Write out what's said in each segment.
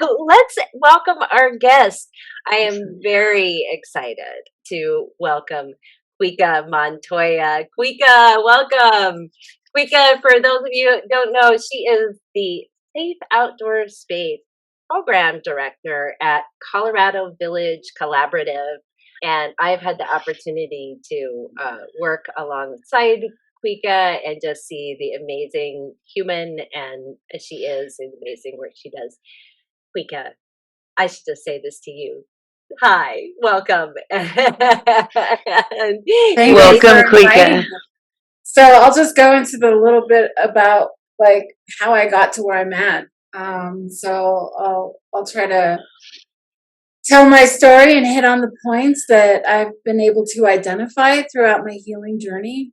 let's welcome our guest. I am very excited to welcome Cuica Montoya. Cuica, welcome. Cuica, for those of you who don't know, she is the Safe Outdoor Space Program Director at Colorado Village Collaborative. And I've had the opportunity to work alongside Cuica and just see the amazing human and she is, and amazing work she does. Cuica, I should just say this to you. Hi, welcome. And Thank you we'll for Welcome, inviting Cuica. me. So I'll just go into the little bit about like how I got to where I'm at. I'll try to tell my story and hit on the points that I've been able to identify throughout my healing journey.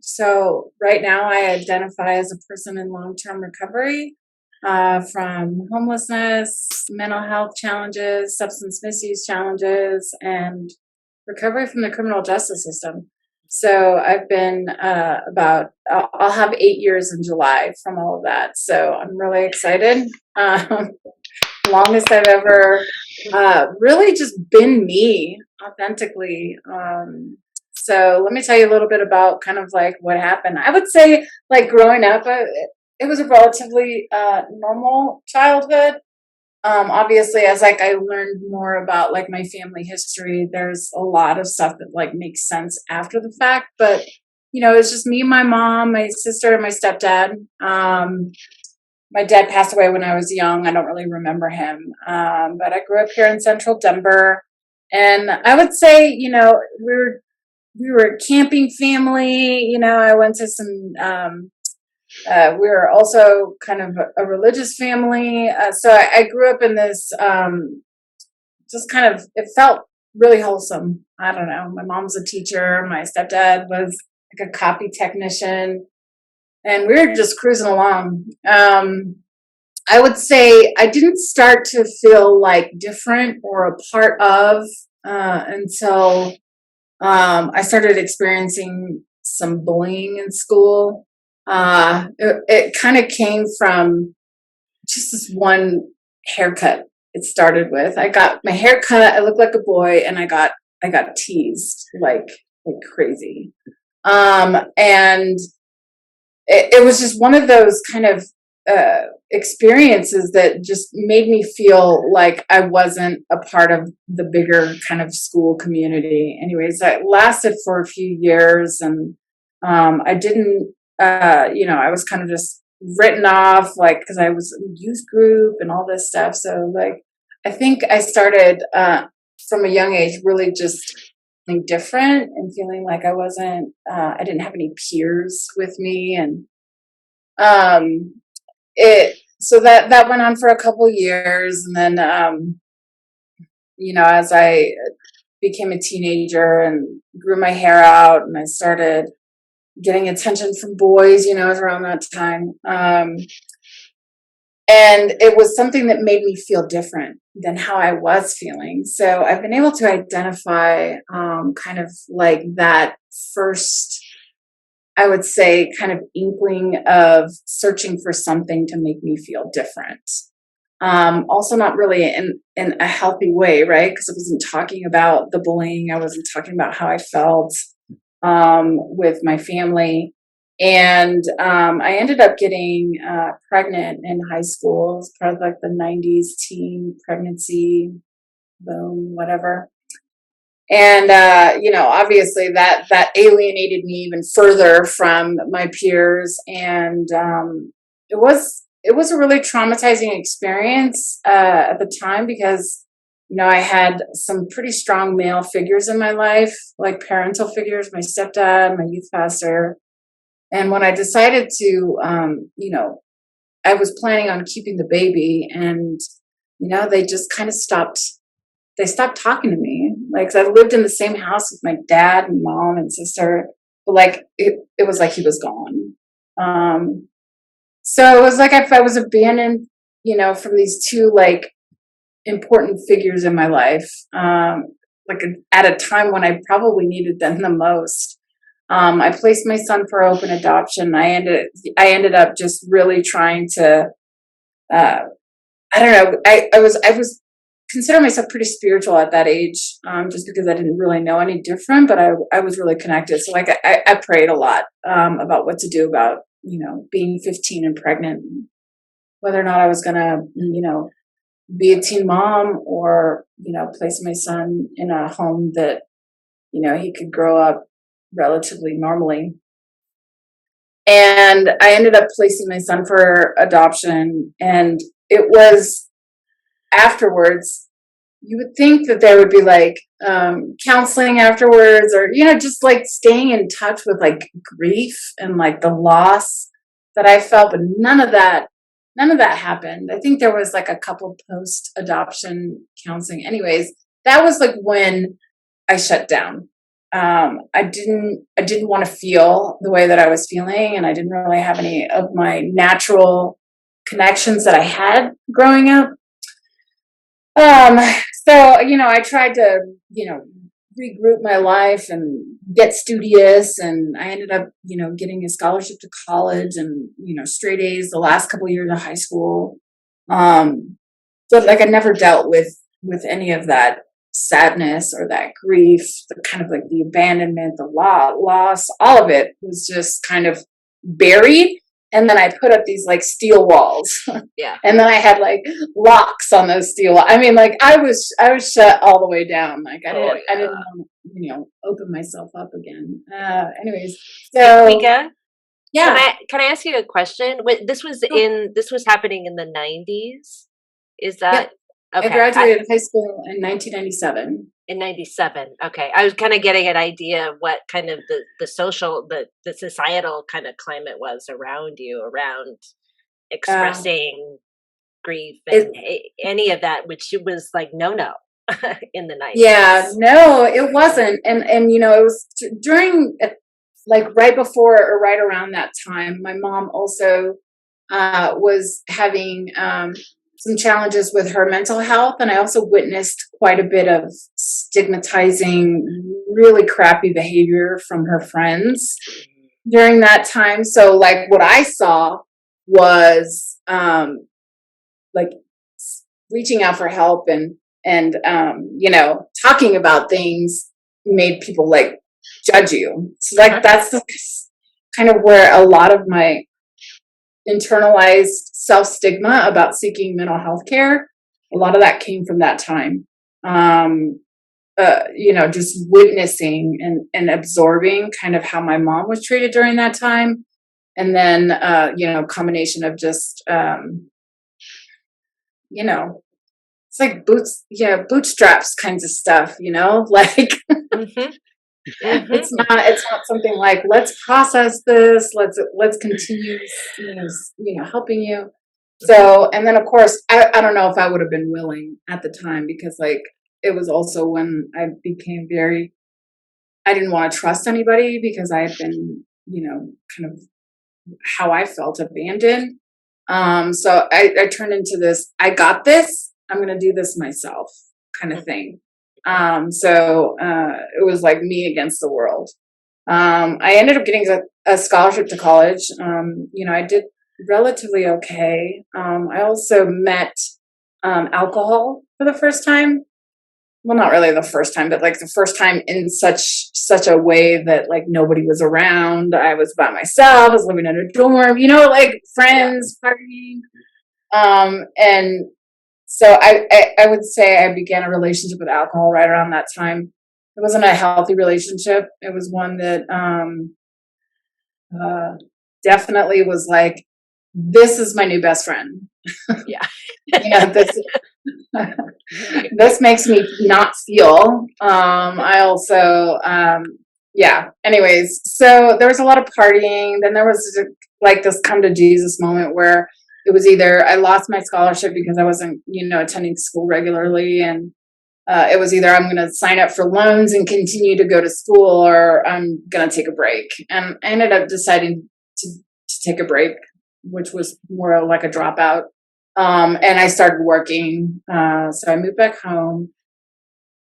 So right now I identify as a person in long-term recovery from homelessness, mental health challenges, substance misuse challenges, and recovery from the criminal justice system. So I've been I'll have 8 years in July from all of that. So I'm really excited. Longest I've ever really just been me authentically. So let me tell you a little bit about kind of like what happened. I would say like growing up, it was a relatively normal childhood. Obviously, as like I learned more about like my family history, there's a lot of stuff that like makes sense after the fact. But it's just me, my mom, my sister, and my stepdad. My dad passed away when I was young. I don't really remember him, but I grew up here in central Denver, and I would say we were a camping family. I went to some. We were also kind of a religious family. So I grew up in this, just kind of, it felt really wholesome. I don't know. My mom's a teacher. My stepdad was like a copy technician. And we were just cruising along. I would say I didn't start to feel like different or a part of until I started experiencing some bullying in school. It kind of came from just this one haircut. It started with I got my hair cut. I looked like a boy, and I got teased like crazy. And it was just one of those kind of experiences that just made me feel like I wasn't a part of the bigger kind of school community. Anyways, that lasted for a few years, and I didn't. I was kind of just written off, like, because I was in youth group and all this stuff. So, like, I think I started from a young age really just feeling different and feeling like I didn't have any peers with me. And so that went on for a couple years. And then, as I became a teenager and grew my hair out and I started getting attention from boys, it was around that time. And it was something that made me feel different than how I was feeling. So I've been able to identify kind of like that first, I would say, kind of inkling of searching for something to make me feel different. Also not really in a healthy way, right? Because I wasn't talking about the bullying. I wasn't talking about how I felt with my family. And I ended up getting pregnant in high school. It was part of like the 90s teen pregnancy boom, whatever. And obviously that alienated me even further from my peers. And it was a really traumatizing experience at the time because I had some pretty strong male figures in my life, like parental figures, my stepdad, my youth pastor. And when I decided to, I was planning on keeping the baby, and, they just kind of they stopped talking to me. Like, 'cause I lived in the same house with my dad and mom and sister, but like, it was like he was gone. So it was like if I was abandoned, from these two, like, important figures in my life, like at a time when I probably needed them the most. I placed my son for open adoption. I ended up just really trying to I don't know. I was consider myself pretty spiritual at that age, just because I didn't really know any different, but I was really connected. So like I prayed a lot about what to do about, being 15 and pregnant, whether or not I was gonna, be a teen mom or, place my son in a home that, he could grow up relatively normally. And I ended up placing my son for adoption. And it was afterwards, you would think that there would be like counseling afterwards, or just like staying in touch with like grief and like the loss that I felt, but none of that happened. I think there was like a couple post adoption counseling. Anyways, that was like when I shut down. I didn't want to feel the way that I was feeling, and I didn't really have any of my natural connections that I had growing up. Um, so, I tried to, regroup my life and get studious, and I ended up, getting a scholarship to college and, straight A's the last couple of years of high school. Um, but like I never dealt with any of that sadness or that grief, the kind of like the abandonment, the loss, all of it was just kind of buried. And then I put up these like steel walls, Yeah. and then I had like locks on those steel. I mean, like I was shut all the way down. Like I didn't want to, open myself up again. Anyways, Hey, so Cuica, yeah, can I ask you a question? This was happening in the 90s. Is yep. that I okay? graduated high school in 1997. In 97. Okay. I was kind of getting an idea of what kind of the social, the societal kind of climate was around you, around Uh, expressing grief and it any of that, which it was like no in the Yeah, 90s. no, it wasn't. And it was during like right before or right around that time. My mom also was having some challenges with her mental health, and I also witnessed quite a bit of stigmatizing, really crappy behavior from her friends during that time. So, like, what I saw was like reaching out for help, and talking about things made people like judge you. So like that's the kind of where a lot of my internalized self stigma about seeking mental health care, a lot of that came from that time. um just witnessing and absorbing kind of how my mom was treated during that time. And then combination of just you know it's like bootstraps kinds of stuff, like Hmm. Hmm. it's not something like let's process this, let's continue, helping you. Hmm. So, and then of course, I don't know if I would have been willing at the time, because like it was also when I became very, I didn't want to trust anybody, because I had been, kind of how I felt abandoned. So I turned into this, I got this, I'm going to do this myself kind of thing. So it was like me against the world. I ended up getting a scholarship to college. I did relatively okay. I also met alcohol for the first time. Well, not really the first time, but like the first time in such a way that like nobody was around. I was by myself. I was living in a dorm, like Yeah. friends partying. And so I would say I began a relationship with alcohol right around that time. It wasn't a healthy relationship. It was one that uh, definitely was like, this is my new best friend. Yeah. This this makes me not feel. I also, yeah. Anyways, so there was a lot of partying. Then there was like this come to Jesus moment where it was either I lost my scholarship because I wasn't, attending school regularly, and it was either I'm going to sign up for loans and continue to go to school, or I'm going to take a break. And I ended up deciding to take a break, which was more like a dropout. And I started working. So I moved back home.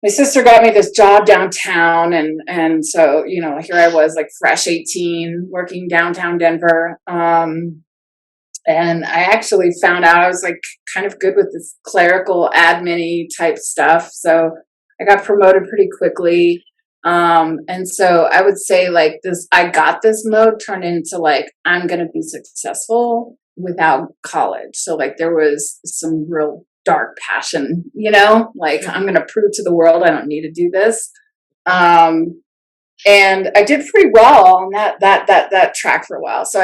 My sister got me this job downtown, and so here I was, like fresh 18, working downtown Denver. And I actually found out I was like kind of good with this clerical admin-y type stuff. So I got promoted pretty quickly. And so I would say like this, I got this mode turned into like, I'm going to be successful without college. So like there was some real dark passion, like I'm going to prove to the world I don't need to do this. And I did pretty well on that track for a while. So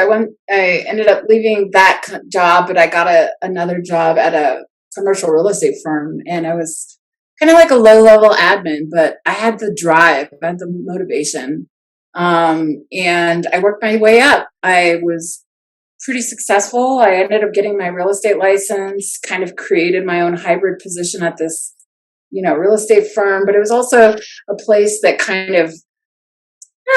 I ended up leaving that job, but I got another job at a commercial real estate firm, and I was kind of like a low level admin, but I had the drive, I had the motivation, and I worked my way up. I was pretty successful. I ended up getting my real estate license, kind of created my own hybrid position at this, real estate firm, but it was also a place that kind of,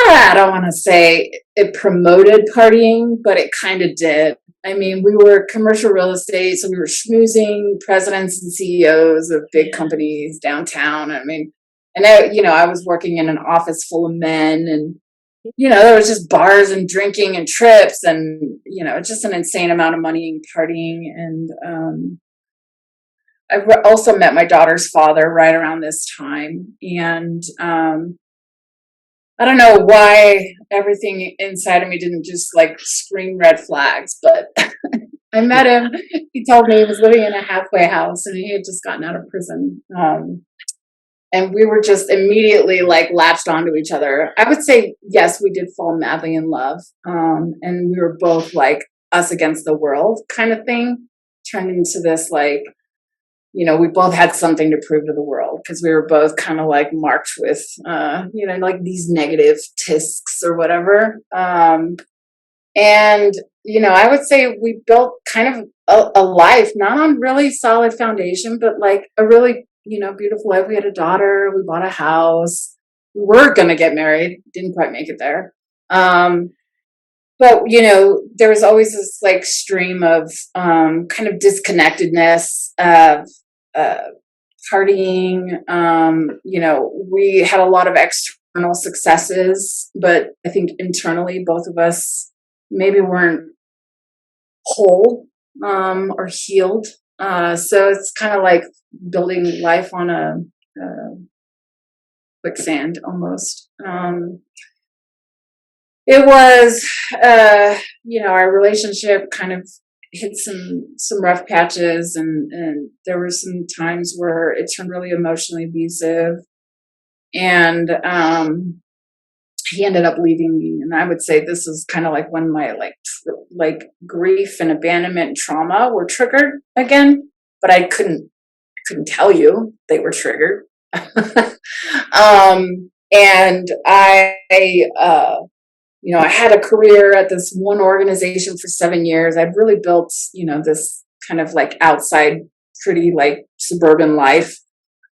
I don't want to say it promoted partying, but it kind of did. I mean, we were commercial real estate, so we were schmoozing presidents and CEOs of big companies downtown. I mean, and I was working in an office full of men, and there was just bars and drinking and trips, and just an insane amount of money and partying. And I also met my daughter's father right around this time, and I don't know why everything inside of me didn't just like scream red flags, but I met him. He told me he was living in a halfway house and he had just gotten out of prison. And we were just immediately like latched onto each other. I would say, yes, we did fall madly in love. And we were both like us against the world kind of thing, turned into this like, we both had something to prove to the world because we were both kind of like marked with, like these negative tisks or whatever. And, I would say we built kind of a life, not on really solid foundation, but like a really, beautiful life. We had a daughter, we bought a house, we were going to get married, didn't quite make it there. But there was always this like stream of kind of disconnectedness of partying. We had a lot of external successes, but I think internally both of us maybe weren't whole or healed. So it's kind of like building life on a quicksand almost. It was, our relationship kind of hit some rough patches, and there were some times where it turned really emotionally abusive, and he ended up leaving me. And I would say this is kind of like when my like grief and abandonment and trauma were triggered again, but I couldn't tell you they were triggered. And I had a career at this one organization for 7 years. I'd really built, this kind of like outside, pretty like suburban life.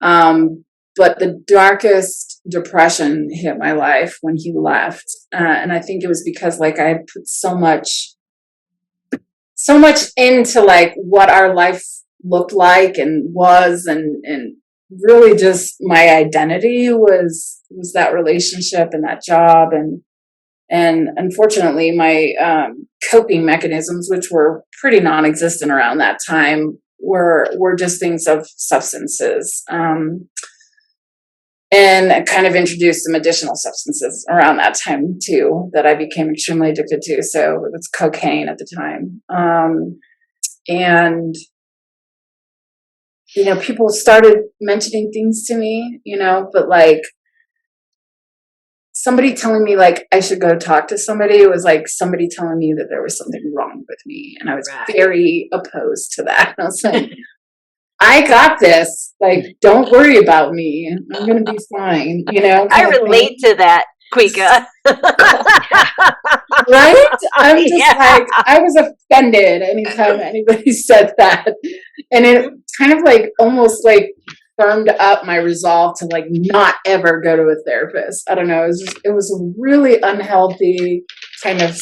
But the darkest depression hit my life when he left. And I think it was because like I had put so much into like what our life looked like and was, and really just my identity was that relationship and that job. And unfortunately, my coping mechanisms, which were pretty non-existent around that time, were just things of substances. And I kind of introduced some additional substances around that time too that I became extremely addicted to. So it was cocaine at the time. And people started mentioning things to me, but like somebody telling me like I should go talk to somebody, it was like somebody telling me that there was something wrong with me. And I was very opposed to that. I was like, I got this. Like, don't worry about me. I'm going to be fine. I relate to that, Cuica. Right? I'm just like, I was offended anytime anybody said that. And it kind of like almost like firmed up my resolve to like not ever go to a therapist. I don't know. It was a really unhealthy kind of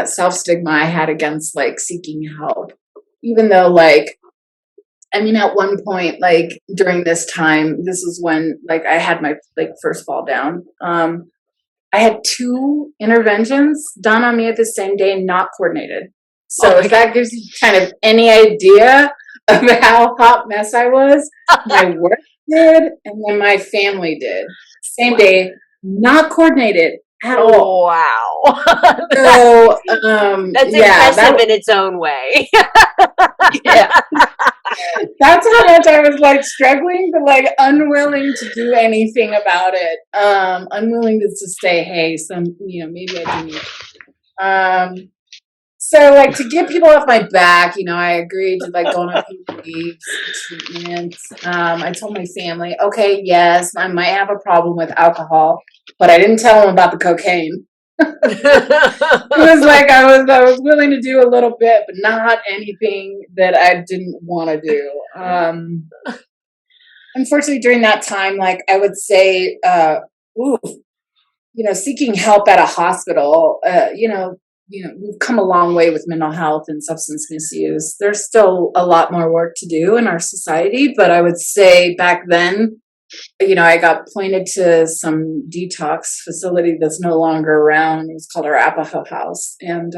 self-stigma I had against like seeking help. Even though like, at one point, like during this time, this is when like I had my like first fall down. I had 2 interventions done on me at the same day, not coordinated. Oh So my if that gives you kind of any idea of how hot mess I was, my work did, and then my family did. Same God. day, not coordinated at all. Wow. So, That's yeah, impressive in its own way. yeah, that's how much I was like struggling, but like unwilling to do anything about it. Unwilling to just say, hey, maybe I do need. Um, So, like, to get people off my back, I agreed to like go on a few leaves for treatment. I told my family, okay, yes, I might have a problem with alcohol, but I didn't tell them about the cocaine. It was like I was willing to do a little bit, but not anything that I didn't want to do. Unfortunately, during that time, like I would say, ooh, seeking help at a hospital, we've come a long way with mental health and substance misuse. There's still a lot more work to do in our society, but I would say back then, I got pointed to some detox facility that's no longer around. It was called Arapahoe House, and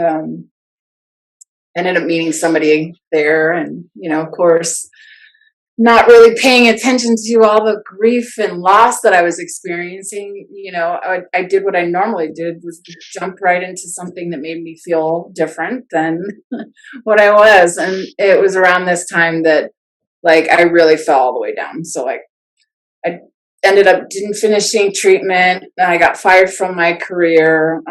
ended up meeting somebody there, and of course, not really paying attention to all the grief and loss that I was experiencing. I did what I normally did, was jump right into something that made me feel different than what I was. And it was around this time that like I really fell all the way down. So like I ended up didn't finishing treatment. I got fired from my career.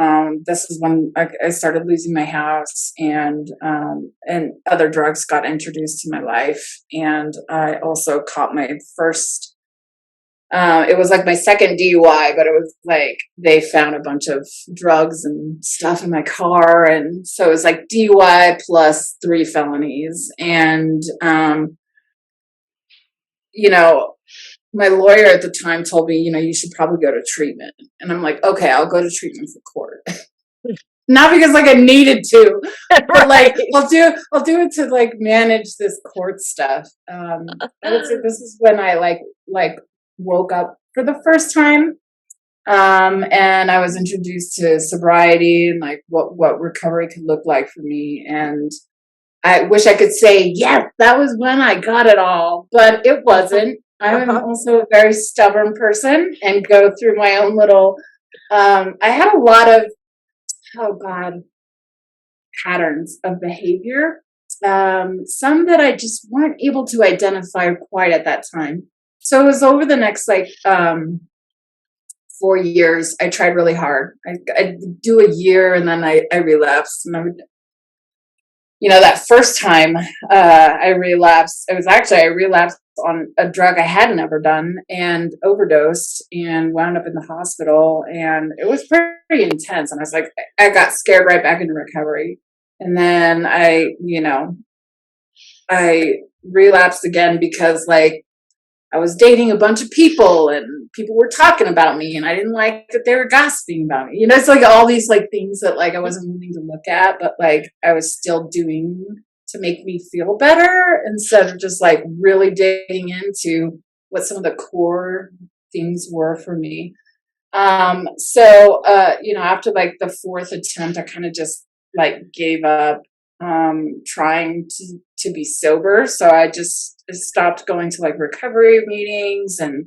This is when I started losing my house, and other drugs got introduced to my life. And I also caught my first. It was like my second DUI, but it was like they found a bunch of drugs and stuff in my car, and so it was like DUI plus 3 felonies. And you know, my lawyer at the time told me, you should probably go to treatment. And I'm like, okay, I'll go to treatment for court. Not because like I needed to, but like Right. I'll do it to like manage this court stuff. I would say this is when I like woke up for the first time. And I was introduced to sobriety and like what recovery could look like for me. And I wish I could say, yes, that was when I got it all, but it wasn't. I'm Uh-huh. also a very stubborn person and go through my own little, I had a lot of, oh God, patterns of behavior. Some that I just weren't able to identify quite at that time. So it was over the next 4 years. I tried really hard. I'd do a year and then I relapsed, and I would, that first time I relapsed, I relapsed on a drug I had never done and overdosed and wound up in the hospital. And it was pretty intense. And I was like, I got scared right back into recovery. And then I relapsed again because like I was dating a bunch of people and people were talking about me and I didn't like that they were gossiping about me. It's like all these like things that like I wasn't willing to look at, but like I was still doing to make me feel better instead of just like really digging into what some of the core things were for me. After like the fourth attempt, I kind of just like gave up trying to be sober. So I just stopped going to like recovery meetings, and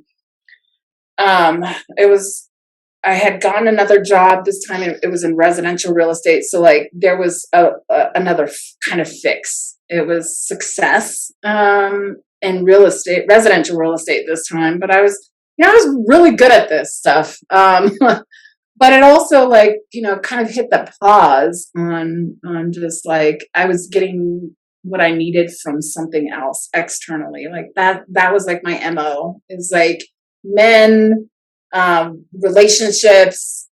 it was I had gotten another job. This time it was in residential real estate. So like there was another kind of fix. It was success in residential real estate this time. But I was really good at this stuff. But it also like, kind of hit the pause on just like I was getting what I needed from something else externally. Like that was like my MO, is like men, relationships,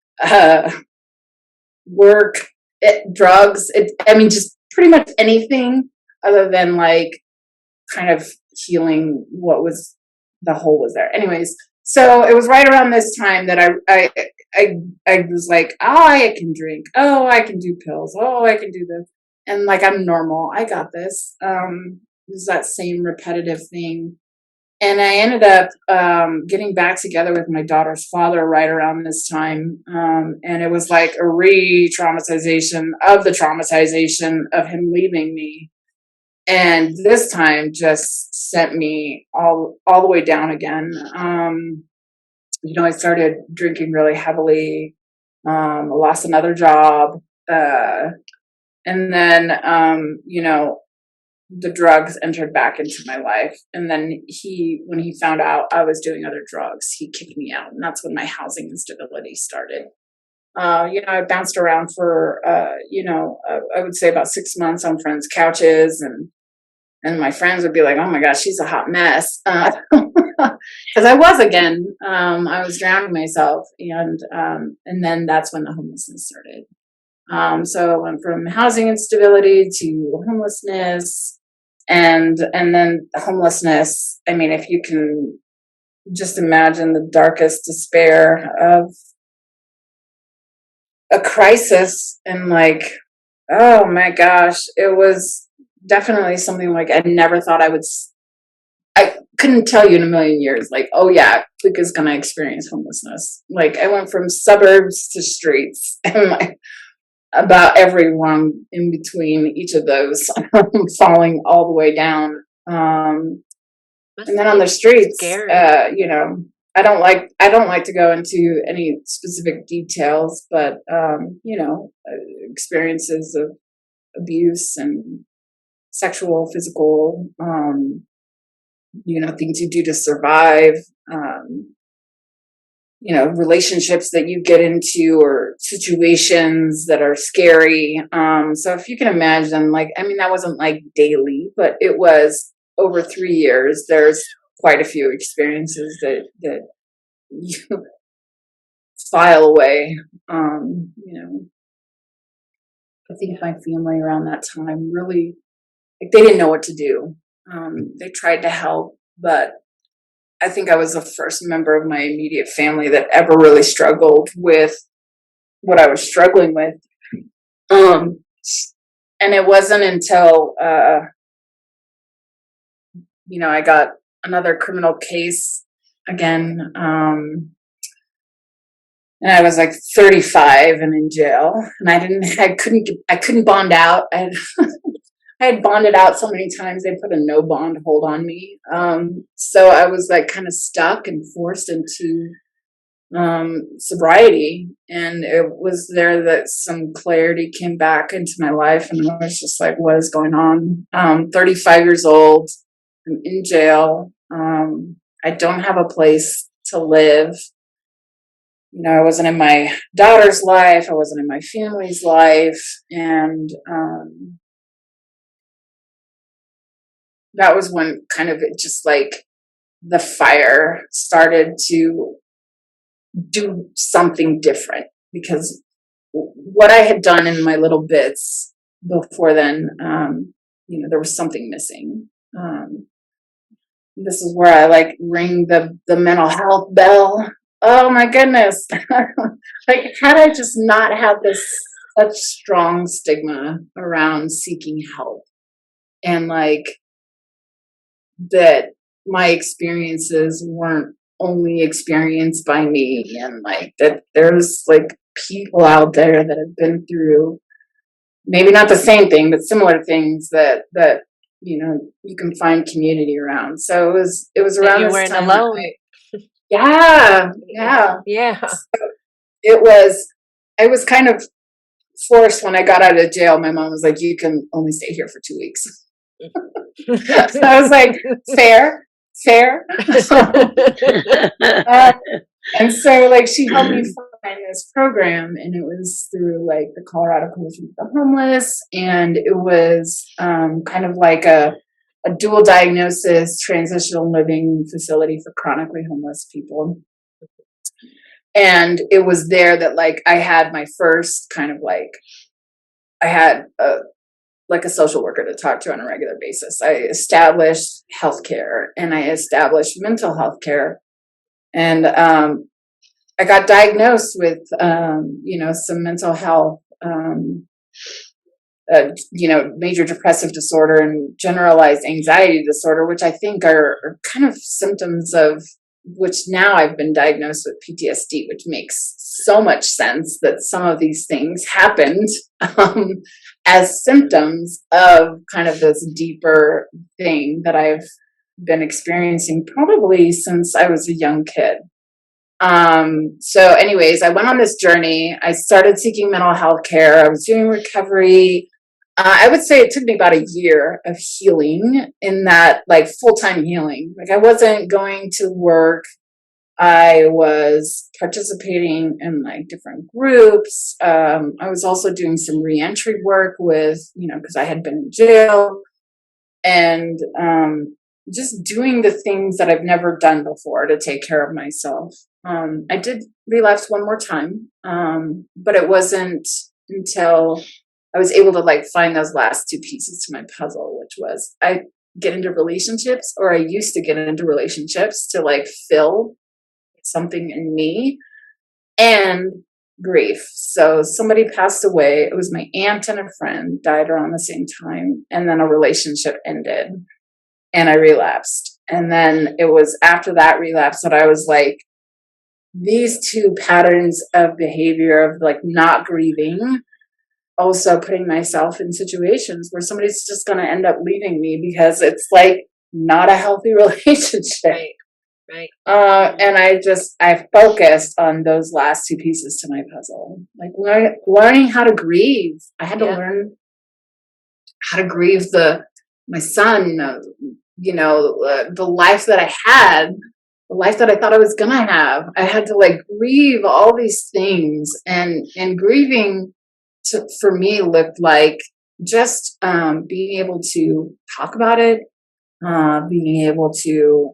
work, drugs. I mean, just pretty much anything other than like kind of healing what was the hole was there. Anyways, so it was right around this time that I was like, oh, I can drink. Oh, I can do pills. Oh, I can do this. And like I'm normal. I got this. It was that same repetitive thing. And I ended up getting back together with my daughter's father right around this time. And it was like a re-traumatization of the traumatization of him leaving me. And this time just sent me all the way down again. I started drinking really heavily, lost another job. And then, the drugs entered back into my life. And then when he found out I was doing other drugs, he kicked me out. And that's when my housing instability started. I bounced around for, I would say about 6 months on friends' couches, and my friends would be like, "Oh my gosh, she's a hot mess," because I was again. I was drowning myself, and then that's when the homelessness started. So I went from housing instability to homelessness, and then homelessness. I mean, if you can just imagine the darkest despair of a crisis, and like, oh my gosh, it was definitely something like I never thought I would. I couldn't tell you in a million years, like, oh yeah, Cuica's gonna experience homelessness. Like, I went from suburbs to streets, and like about everyone in between each of those, falling all the way down. Must And then on the be streets, scary. I don't like to go into any specific details, but experiences of abuse and sexual, physical, things you do to survive. Um, relationships that you get into or situations that are scary. So if you can imagine, like, I mean, that wasn't like daily, but it was over 3 years. There's quite a few experiences that you file away. I think my family around that time really, like, they didn't know what to do. They tried to help, but I think I was the first member of my immediate family that ever really struggled with what I was struggling with. Um, and it wasn't until, I got another criminal case again. And I was like 35 and in jail, and I couldn't bond out. I had bonded out so many times they put a no bond hold on me. So I was like kind of stuck and forced into sobriety, and it was there that some clarity came back into my life, and I was just like, what is going on? 35 years old, I'm in jail. I don't have a place to live. I wasn't in my daughter's life, I wasn't in my family's life, and that was when kind of it just like the fire started to do something different, because what I had done in my little bits before then, there was something missing. This is where I like ring the mental health bell. Oh my goodness. Like, had I just not had this such strong stigma around seeking help, and like that my experiences weren't only experienced by me, and like that there's like people out there that have been through maybe not the same thing but similar things that you can find community around. So it was That around you this weren't time that alone. yeah, Yeah. it was. I was kind of forced when I got out of jail. My mom was like, you can only stay here for 2 weeks. So I was like, fair. uh, and so like she helped me find this program, and it was through like the Colorado Coalition for the Homeless, and it was kind of like a dual diagnosis transitional living facility for chronically homeless people. And it was there that like I had my first kind of like I had like a social worker to talk to on a regular basis. I established healthcare, and I established mental health care, and I got diagnosed with some mental health major depressive disorder and generalized anxiety disorder, which I think are kind of symptoms of which now I've been diagnosed with PTSD, which makes so much sense that some of these things happened as symptoms of kind of this deeper thing that I've been experiencing probably since I was a young kid. So anyways, I went on this journey. I started seeking mental health care. I was doing recovery. I would say it took me about a year of healing, in that like full-time healing. Like I wasn't going to work. I was participating in like different groups. I was also doing some reentry work with, because I had been in jail, and just doing the things that I've never done before to take care of myself. I did relapse one more time, but it wasn't until I was able to like find those last two pieces to my puzzle, which was I get into relationships, or I used to get into relationships to like fill something in me, and grief. So somebody passed away. It was my aunt and a friend died around the same time, and then a relationship ended and I relapsed. And then it was after that relapse that I was like, these two patterns of behavior of like not grieving, also putting myself in situations where somebody's just going to end up leaving me because it's like not a healthy relationship. Right. And I focused on those last two pieces to my puzzle, like learning how to grieve. I had to learn how to grieve my son, the life that I had, the life that I thought I was going to have. I had to like grieve all these things, and grieving for me looked like just being able to talk about it, being able to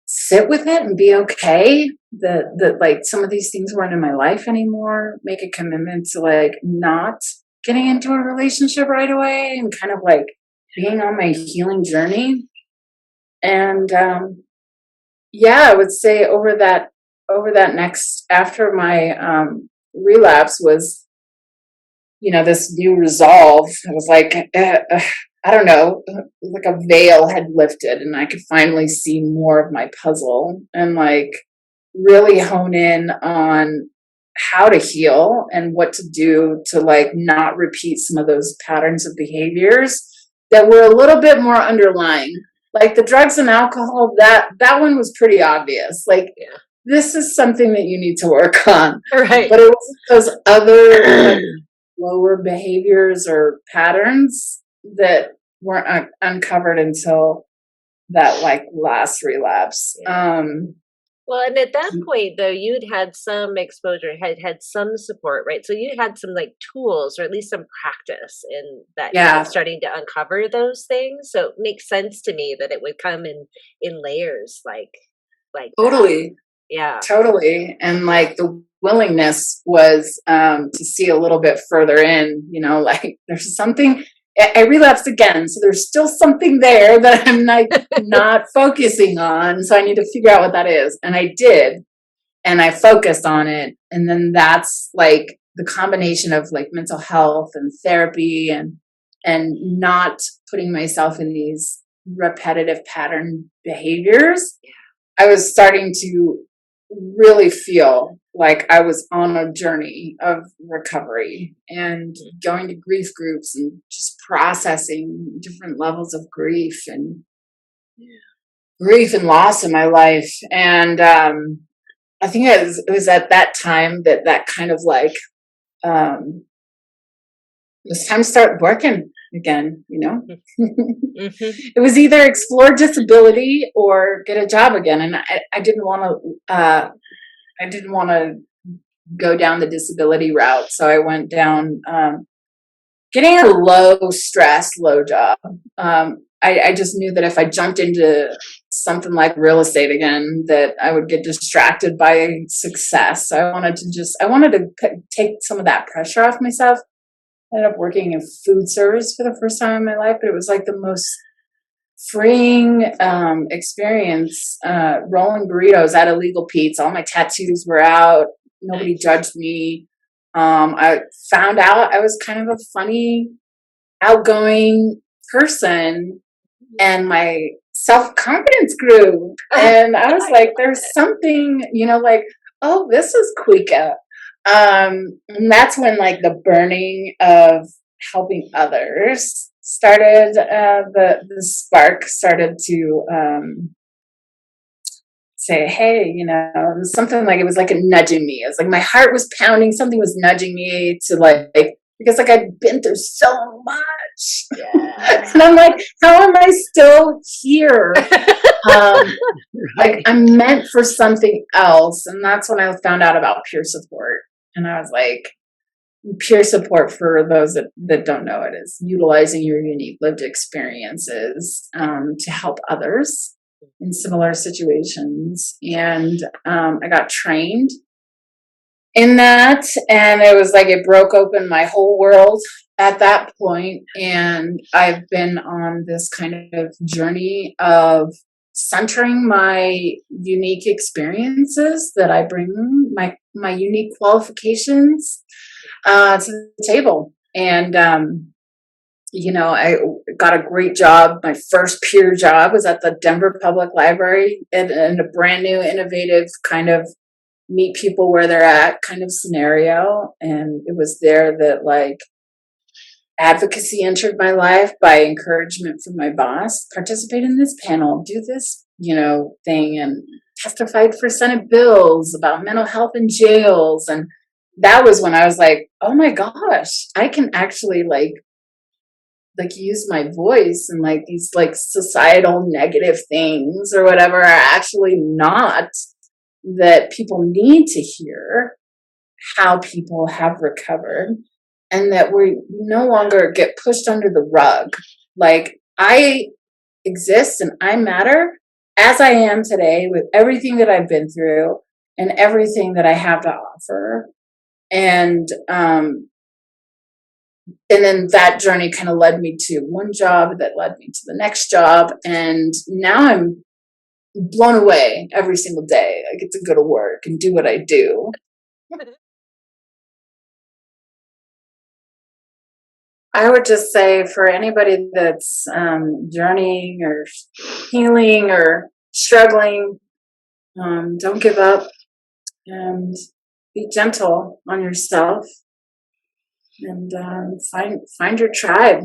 sit with it and be okay that like some of these things weren't in my life anymore, make a commitment to like not getting into a relationship right away, and kind of like being on my healing journey. And I would say over that next, after my relapse was, this new resolve. It was like, I don't know, like a veil had lifted, and I could finally see more of my puzzle, and like really hone in on how to heal and what to do to like not repeat some of those patterns of behaviors that were a little bit more underlying. Like the drugs and alcohol, that one was pretty obvious. Like, this is something that you need to work on. Right. But it was those other like, lower behaviors or patterns that weren't uncovered until that like last relapse. Well, and at that point, though, you'd had some exposure, had some support, right? So you had some like tools, or at least some practice in that, starting to uncover those things. So it makes sense to me that it would come in layers, like totally, that. Yeah, totally. And like the willingness was to see a little bit further in. Like there's something. I relapsed again, so there's still something there that I'm like not focusing on. So I need to figure out what that is, and I did, and I focused on it. And then that's like the combination of like mental health and therapy, and not putting myself in these repetitive pattern behaviors. I was starting to really feel like I was on a journey of recovery, and going to grief groups and just processing different levels of grief and loss in my life. And I think it was at that time that kind of like it was time to start working again. It was either explore disability or get a job again, and I didn't want to go down the disability route, so I went down getting a low stress, low job. I just knew that if I jumped into something like real estate again, that I would get distracted by success. So I wanted to take some of that pressure off myself. I ended up working in food service for the first time in my life, but it was like the most freeing experience, rolling burritos at Illegal Pete's. All my tattoos were out. Nobody judged me. I found out I was kind of a funny, outgoing person, and my self-confidence grew. And I was like, there's something, like, oh, this is Cuica. And that's when like the burning of helping others started, the spark started to say, hey, it was something like, it was like a nudging me. It was like my heart was pounding, something was nudging me to like, because like I've been through so much. Yeah. And I'm like, how am I still here? Like I'm meant for something else. And that's when I found out about peer support. And I was like, peer support, for those that don't know it, is utilizing your unique lived experiences to help others in similar situations. And I got trained in that, and it was like it broke open my whole world at that point. And I've been on this kind of journey of centering my unique experiences that I bring, my unique qualifications to the table. And I got a great job. My first peer job was at the Denver Public Library in a brand new, innovative kind of meet people where they're at kind of scenario. And it was there that like advocacy entered my life by encouragement from my boss. Participate in this panel, do this, thing, and testified for Senate bills about mental health in jails. And that was when I was like, oh my gosh, I can actually like use my voice, and like these like societal negative things or whatever are actually not, that people need to hear how people have recovered, and that we no longer get pushed under the rug. Like I exist and I matter as I am today, with everything that I've been through and everything that I have to offer. And then that journey kind of led me to one job that led me to the next job. And now I'm blown away every single day. I get to go to work and do what I do. I would just say, for anybody that's journeying or healing or struggling, don't give up, and be gentle on yourself, and find your tribe.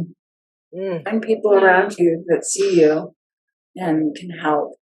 Find people around you that see you and can help.